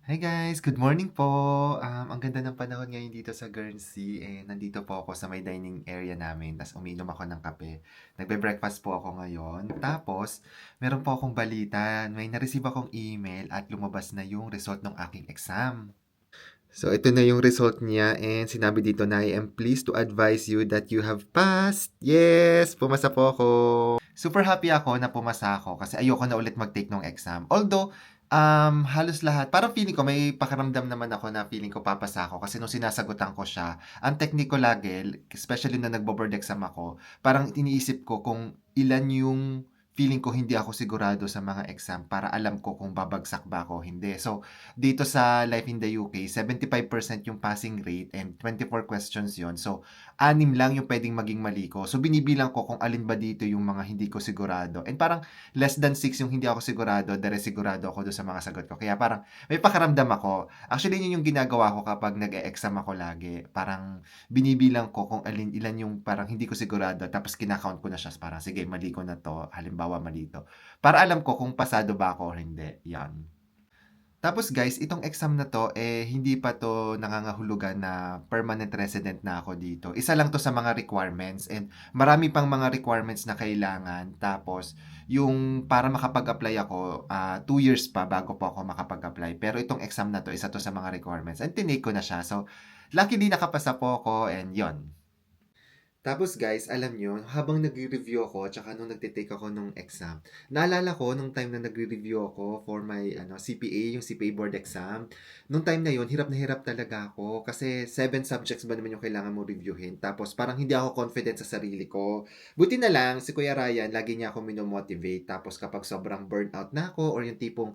Hi guys, good morning po. Ang ganda ng panahon ngayon dito sa Guernsey. Nandito po ako sa may dining area namin. Tapos umiinom ako ng kape. Nagbe-breakfast po ako ngayon. Tapos, meron po akong balita. May na-receive akong email at lumabas na yung result ng aking exam. So, ito na yung result niya and sinabi dito na I am pleased to advise you that you have passed. Yes! Pumasa po ako. Super happy ako na pumasa ako kasi ayoko na ulit mag-take ng exam. Although, halos lahat, parang feeling ko may pakiramdam naman ako na feeling ko papasa ako kasi nung sinasagutan ko siya, ang technique ko lagi, especially na nagbo-board exam ako, parang iniisip ko kung ilan yung feeling ko hindi ako sigurado sa mga exam para alam ko kung babagsak ba ako o hindi. So, dito sa Life in the UK, 75% yung passing rate and 24 questions yon. So, anim lang yung pwedeng maging mali ko. So, binibilang ko kung alin ba dito yung mga hindi ko sigurado. And parang less than 6 yung hindi ako sigurado, the rest sigurado ako doon sa mga sagot ko. Kaya parang may pakaramdam ako. Actually, yun yung ginagawa ko kapag nag-e-exam ako lagi. Parang binibilang ko kung ilan yung parang hindi ko sigurado. Tapos kinakount ko na siya. Parang sige, mali ko na to. Halimbawa, mali to. Para alam ko kung pasado ba ako o hindi. Yan. Tapos guys, itong exam na to, hindi pa to nangangahulugan na permanent resident na ako dito. Isa lang to sa mga requirements and marami pang mga requirements na kailangan. Tapos, yung para makapag-apply ako, 2 years pa bago po ako makapag-apply. Pero itong exam na to, isa to sa mga requirements. And tinake ko na siya. So, luckily nakapasa po ako and yon. Tapos guys, alam nyo, habang nagre-review ako, tsaka nung nagtitake ako nung exam, naalala ko nung time na nagre-review ako for my CPA, yung CPA board exam, nung time na yun, hirap na hirap talaga ako kasi 7 subjects ba naman yung kailangan mo reviewin. Tapos parang hindi ako confident sa sarili ko. Buti na lang, si Kuya Ryan, lagi niya ako minomotivate. Tapos kapag sobrang burnout na ako or yung tipong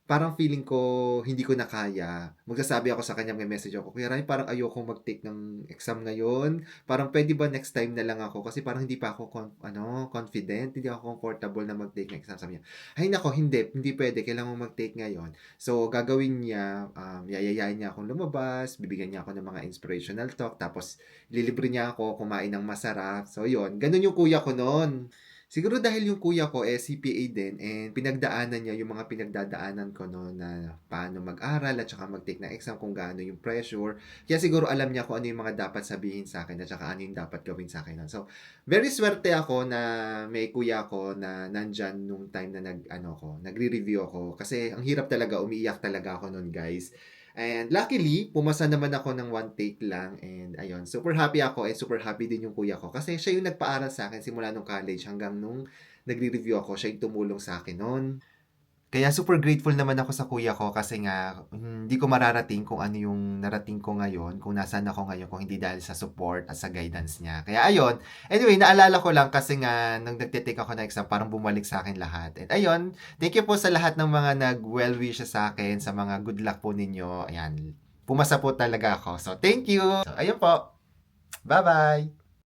parang feeling ko hindi ko na kaya, magsasabi ako sa kanya, may message ako, Kuya Ryan, parang ayoko mag-take ng exam ngayon. Parang pwede ba next time na lang ako kasi parang hindi pa ako confident, hindi ako comfortable na mag-take ng exam. Sabi niya, ay nako, hindi pwede, kailangan mo mag-take ngayon. So, gagawin niya, yayayain niya akong lumabas, bibigyan niya ako ng mga inspirational talk, tapos lilibre niya ako kumain ng masarap. So, yun, ganun yung kuya ko noon. Siguro dahil yung kuya ko CPA din and pinagdaanan niya yung mga pinagdadaanan ko no na paano mag-aral at saka mag-take ng exam kung gaano yung pressure. Kaya siguro alam niya kung ano yung mga dapat sabihin sa akin at saka ano yung dapat gawin sa akin nun. So, very swerte ako na may kuya ko na nandyan nung time na nagre-review ako kasi ang hirap talaga, umiiyak talaga ako nun guys. And luckily, pumasa naman ako ng one take lang. And ayun, super happy ako and super happy din yung kuya ko. Kasi siya yung nagpaaral sa akin simula nung college hanggang nung nagre-review ako. Siya yung tumulong sa akin noon. Kaya super grateful naman ako sa kuya ko kasi nga hindi ko mararating kung ano yung narating ko ngayon, kung nasaan ako ngayon kung hindi dahil sa support at sa guidance niya. Kaya ayun, anyway, naalala ko lang kasi nga nung nagtitake ako ng exam, parang bumalik sa akin lahat. And ayun, thank you po sa lahat ng mga nag-well wishes sa akin, sa mga good luck po ninyo. Ayan, pumasa po talaga ako. So thank you! So ayun po, bye-bye!